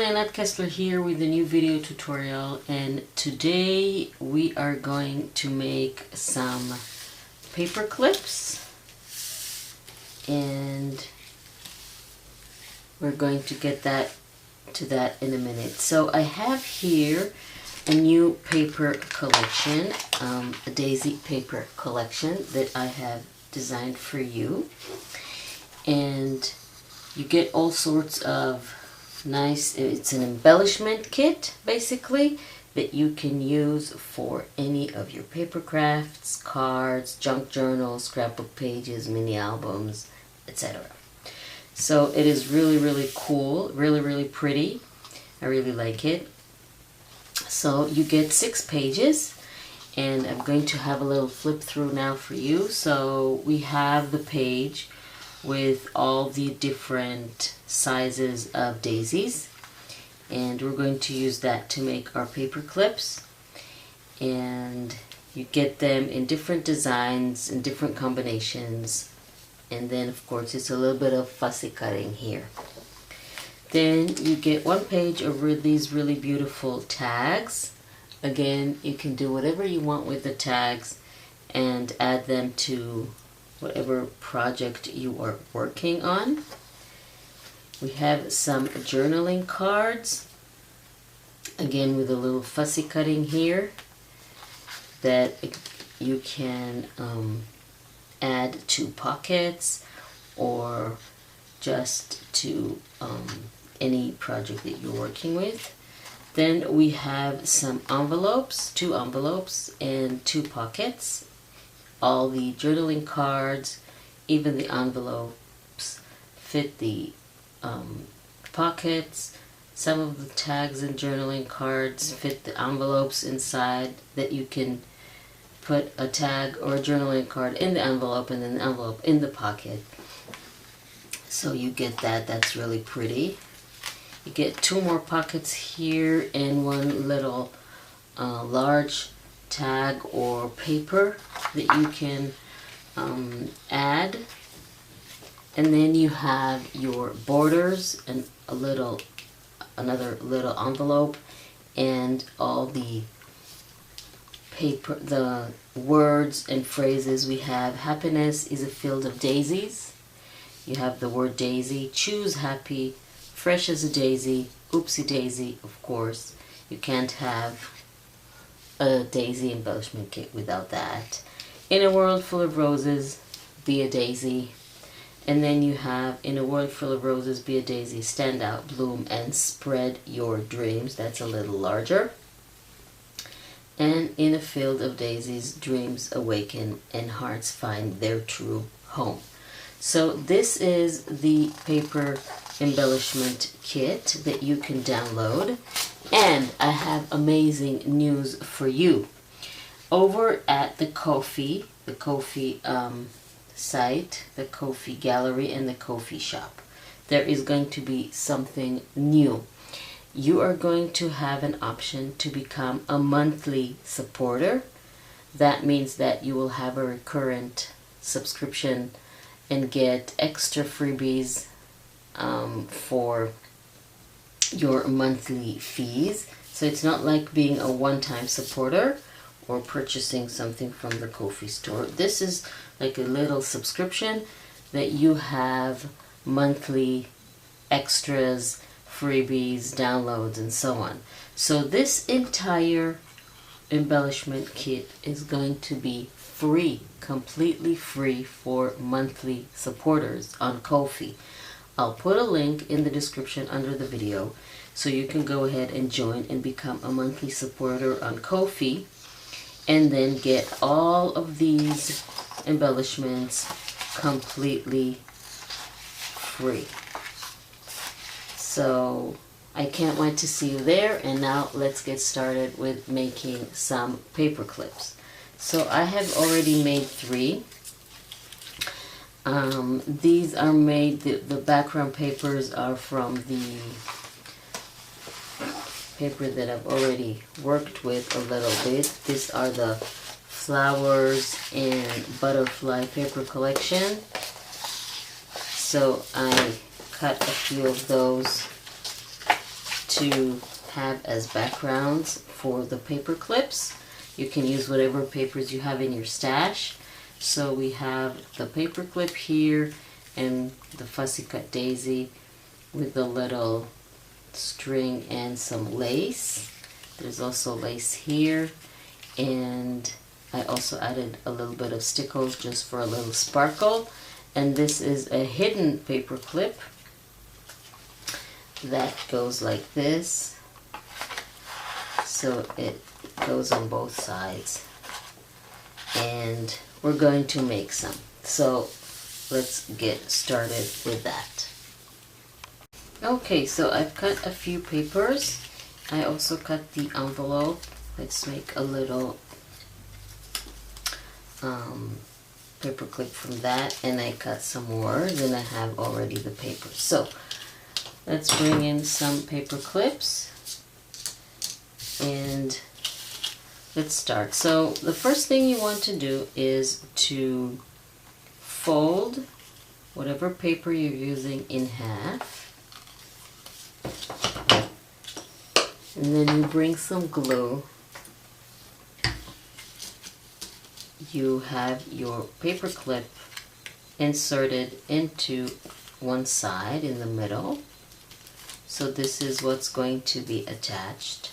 Annette Kessler here with a new video tutorial, and today we are going to make some paper clips, and we're going to get to that in a minute. So I have here a new paper collection, a daisy paper collection that I have designed for you, and you get all sorts of nice, it's an embellishment kit basically that you can use for any of your paper crafts, cards, junk journals, scrapbook pages, mini albums, etc. So it is really cool, really pretty. I really like it. So you get 6 pages, and I'm going to have a little flip through now for you. So we have the page with all the different sizes of daisies, and we're going to use that to make our paper clips. And you get them in different designs and different combinations, and then of course it's a little bit of fussy cutting here. Then you get 1 page of these really beautiful tags. Again, you can do whatever you want with the tags and add them to whatever project you are working on. We have some journaling cards, again with a little fussy cutting here that you can add to pockets or just to any project that you're working with. Then we have some envelopes, 2 envelopes and 2 pockets. All the journaling cards, even the envelopes, fit the pockets. Some of the tags and journaling cards fit the envelopes inside, that you can put a tag or a journaling card in the envelope and then the envelope in the pocket. So you get that. That's really pretty. You get 2 more pockets here and 1 little large tag or paper that you can add. And then you have your borders and another little envelope, and all the paper, the words and phrases. We have happiness is a field of daisies. You have the word daisy, choose happy, fresh as a daisy, oopsie daisy, of course. You can't have a daisy embellishment kit without that. In a world full of roses, be a daisy. And then you have in a world full of roses, be a daisy, stand out, bloom, and spread your dreams. That's a little larger. And in a field of daisies, dreams awaken and hearts find their true home. So this is the paper embellishment kit that you can download. And I have amazing news for you. Over at the Kofi site, the Kofi gallery, and the Kofi shop, there is going to be something new. You are going to have an option to become a monthly supporter. That means that you will have a recurrent subscription and get extra freebies for your monthly fees. So it's not like being a one-time supporter or purchasing something from the Kofi store. This is like a little subscription that you have monthly extras, freebies, downloads, and so on. So this entire embellishment kit is going to be free, completely free for monthly supporters on Kofi. I'll put a link in the description under the video so you can go ahead and join and become a monthly supporter on Kofi, and then get all of these embellishments completely free. So I can't wait to see you there. And now let's get started with making some paper clips. So I have already made 3. These are made, the background papers are from the paper that I've already worked with a little bit. These are the flowers and butterfly paper collection. So I cut a few of those to have as backgrounds for the paper clips. You can use whatever papers you have in your stash. So we have the paper clip here and the fussy cut daisy with the little string and some lace. There's also lace here, and I also added a little bit of stickles just for a little sparkle. And this is a hidden paper clip that goes like this, so it goes on both sides, and we're going to make some. So let's get started with that. Okay, so I've cut a few papers. I also cut the envelope. Let's make a little paper clip from that, and I cut some more. Then I have already the paper. So let's bring in some paper clips and let's start. So the first thing you want to do is to fold whatever paper you're using in half, and then you bring some glue. You have your paper clip inserted into one side in the middle. So this is what's going to be attached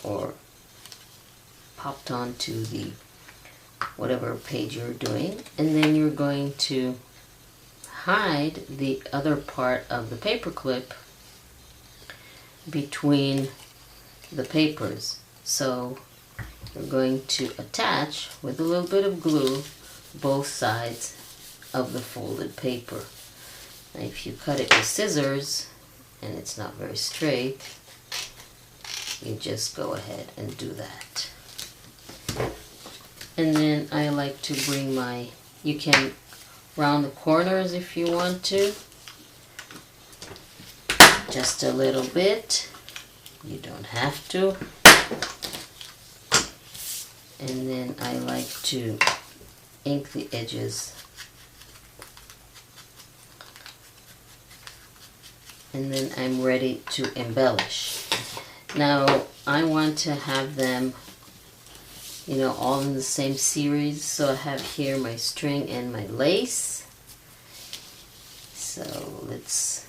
or popped onto the whatever page you're doing, and then you're going to hide the other part of the paper clip between the papers. So you're going to attach with a little bit of glue both sides of the folded paper. Now if you cut it with scissors and it's not very straight, you just go ahead and do that. And then I like to bring you can round the corners if you want to, just a little bit. You don't have to. And then I like to ink the edges. And then I'm ready to embellish. Now I want to have them, all in the same series. So I have here my string and my lace. So let's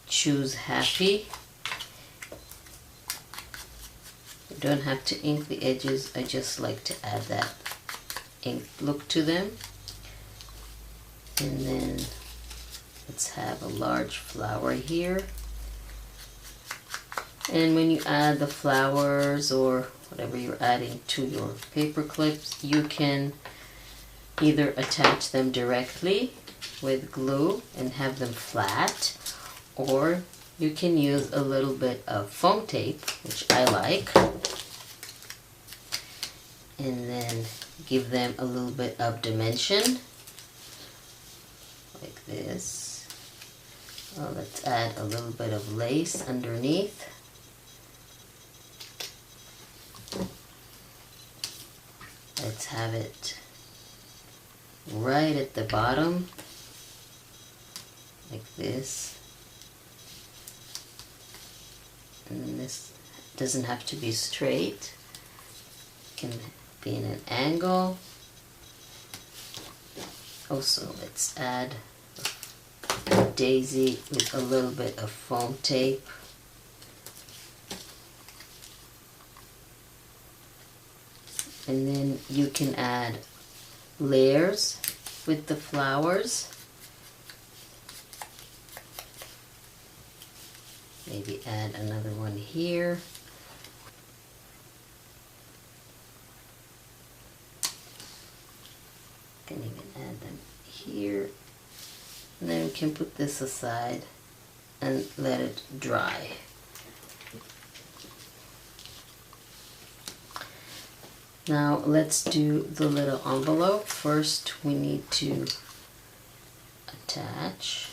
choose happy. You don't have to ink the edges. I just like to add that ink look to them. And then let's have a large flower here. And when you add the flowers or whatever you're adding to your paper clips, you can either attach them directly with glue and have them flat, or you can use a little bit of foam tape, which I like, and then give them a little bit of dimension like this. Well, let's add a little bit of lace underneath. Let's have it right at the bottom like this. And this doesn't have to be straight. It can be in an angle. Also, let's add a daisy with a little bit of foam tape. And then you can add layers with the flowers. Maybe add another one here. Can even add them here. And then we can put this aside and let it dry. Now let's do the little envelope. First we need to attach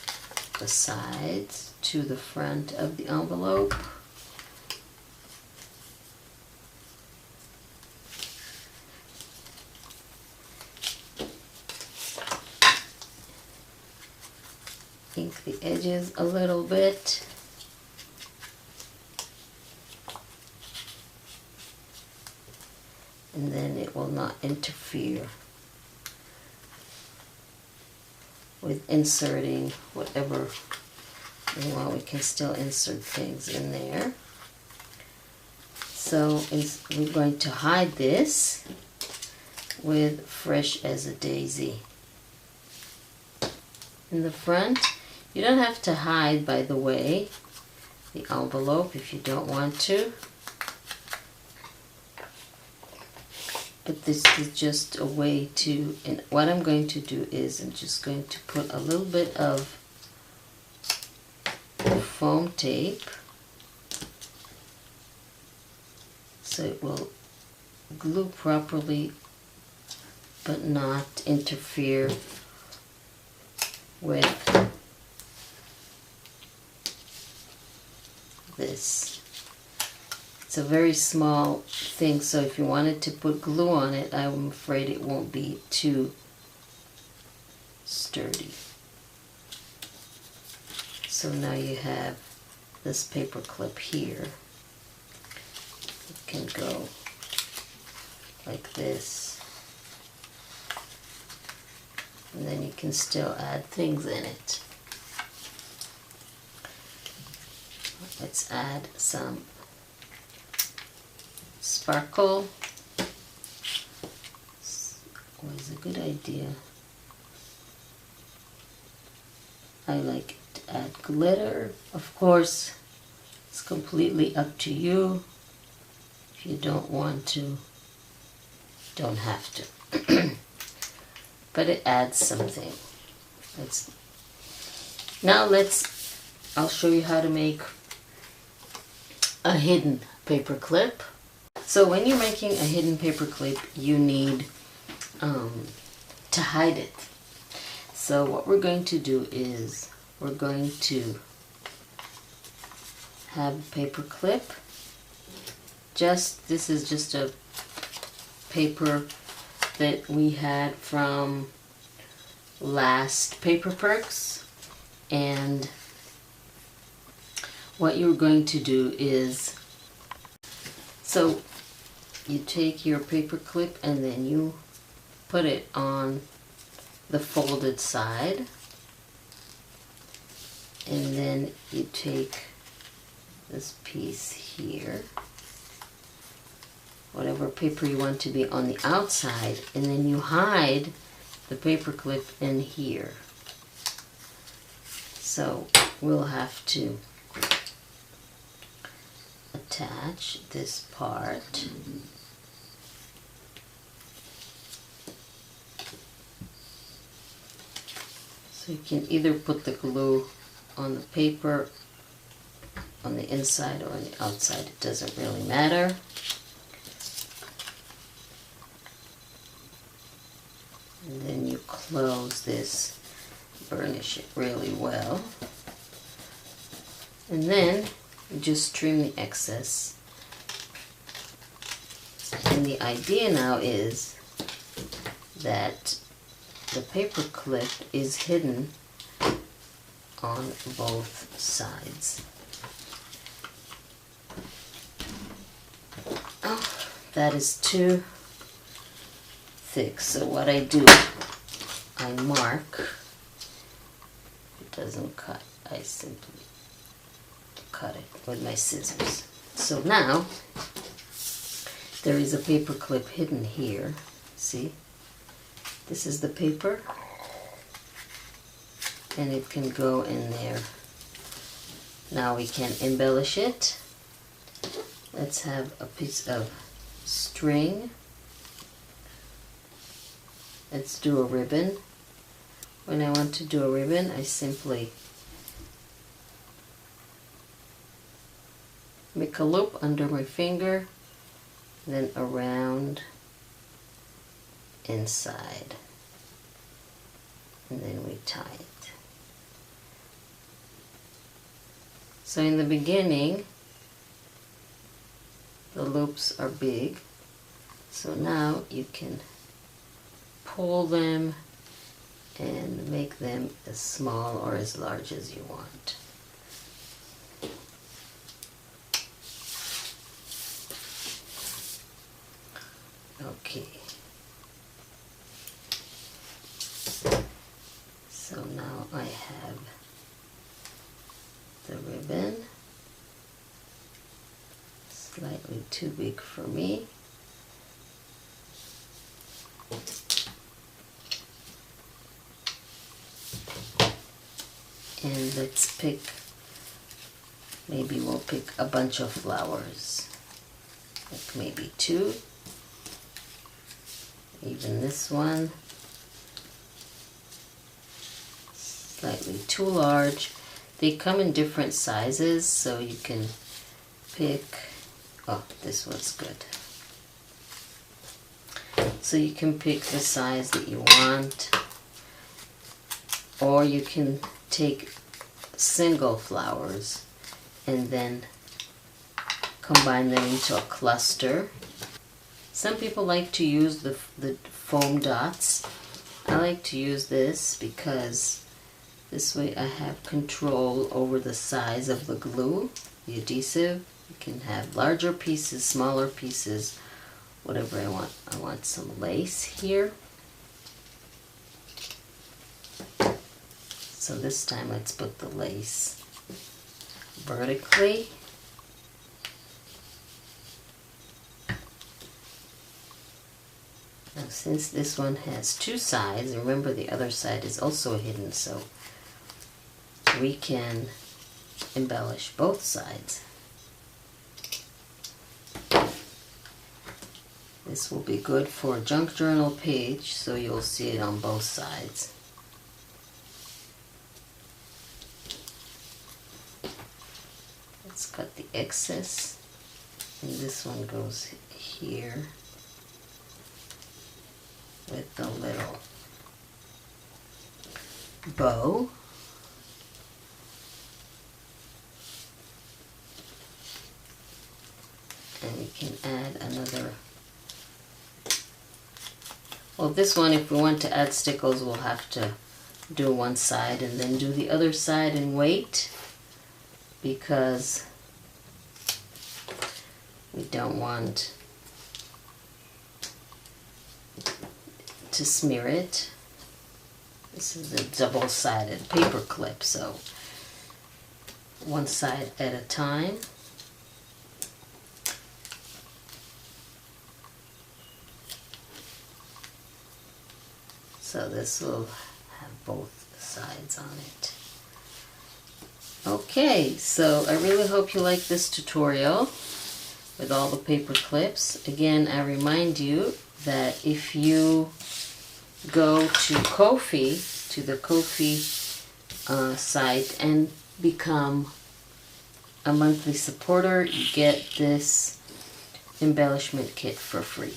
the sides to the front of the envelope. Ink the edges a little bit. and then it will not interfere with inserting whatever we want. We can still insert things in there. So we're going to hide this with Fresh as a Daisy. In the front, you don't have to hide, by the way, the envelope if you don't want to. But this is just a way to, and what I'm going to do is I'm just going to put a little bit of foam tape so it will glue properly but not interfere with this. It's a very small thing, so if you wanted to put glue on it, I'm afraid it won't be too sturdy. So now you have this paper clip here. It can go like this. And then you can still add things in it. Let's add some sparkle. Always a good idea. I like to add glitter. Of course, it's completely up to you. If you don't want to, don't have to. But it adds something. I'll show you how to make a hidden paper clip. So when you're making a hidden paper clip, you need to hide it. So what we're going to do is we're going to have a paper clip. This is just a paper that we had from last Paper Perks, and what you're going to do is, so you take your paper clip and then you put it on the folded side, and then you take this piece here, whatever paper you want to be on the outside, and then you hide the paper clip in here. So we'll have to attach this part. So you can either put the glue on the paper on the inside or on the outside, it doesn't really matter. And then you close this, burnish it really well. And then you just trim the excess. And the idea now is that the paper clip is hidden on both sides. Oh, that is too thick, so what I do, I mark. If it doesn't cut, I simply cut it with my scissors. So now there is a paper clip hidden here. See, this is the paper, and it can go in there. Now we can embellish it. Let's have a piece of string. Let's do a ribbon. When I want to do a ribbon, I simply make a loop under my finger, then around inside, and then we tie it. So in the beginning, the loops are big, so now you can pull them and make them as small or as large as you want. Okay. So now I have the ribbon, slightly too big for me. And let's pick, maybe we'll pick a bunch of flowers, like maybe 2, even this one, slightly too large. They come in different sizes, so you can pick, oh, this one's good. So you can pick the size that you want, or you can take single flowers and then combine them into a cluster. Some people like to use the foam dots. I like to use this because this way I have control over the size of the glue, the adhesive. You can have larger pieces, smaller pieces, whatever I want. I want some lace here. So this time let's put the lace vertically. Now since this one has 2 sides, remember the other side is also hidden, so we can embellish both sides. This will be good for a junk journal page, so you'll see it on both sides. Let's cut the excess, and this one goes here with the little bow. And we can add another, well, this one, if we want to add stickles, we'll have to do one side and then do the other side and wait, because we don't want to smear it. This is a double-sided paper clip, so one side at a time. So this will have both sides on it. Okay, so I really hope you like this tutorial with all the paper clips. Again, I remind you that if you go to Kofi, to the Kofi site, and become a monthly supporter, you get this embellishment kit for free.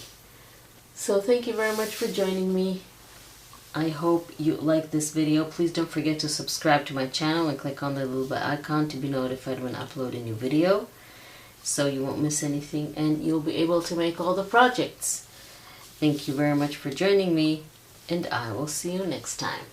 So thank you very much for joining me. I hope you like this video. Please don't forget to subscribe to my channel and click on the little bell icon to be notified when I upload a new video, so you won't miss anything and you'll be able to make all the projects. Thank you very much for joining me, and I will see you next time.